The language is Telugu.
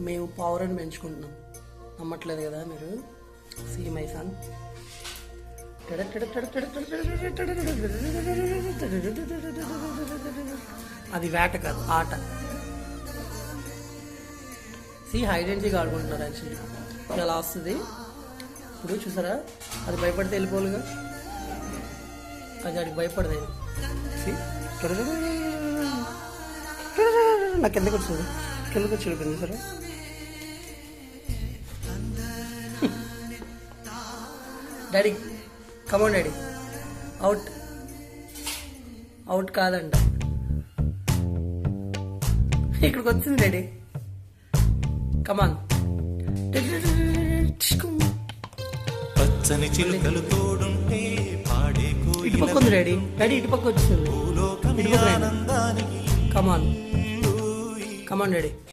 మేము పావురాన్ని పెంచుకుంటున్నాం. నమ్మట్లేదు కదా మీరు? See my son. అది వేట కాదు, ఆట. సీ హైడ్ అండ్ సీక్ ఆడుకుంటున్నారు యాక్చువల్లీ. ఎలా వస్తుంది ఇప్పుడు చూసారా? అది భయపడితే వెళ్ళిపోలుగా, అది వాడికి భయపడదు. నాకు కిందకి వచ్చింది, కిందకి వచ్చి వెళ్ళిపోయింది సరే. Daddy come on daddy, out. Out కాదంట, ఇక్కడికి వచ్చింది డాడీ. కమాన్. పచ్చని చిలుకలు తోడుంటే పాడే ఇటు పక్క ఉంది డాడీ. డాడీ ఇటు పక్క వచ్చింది. కమాన్ కమాన్ డాడీ.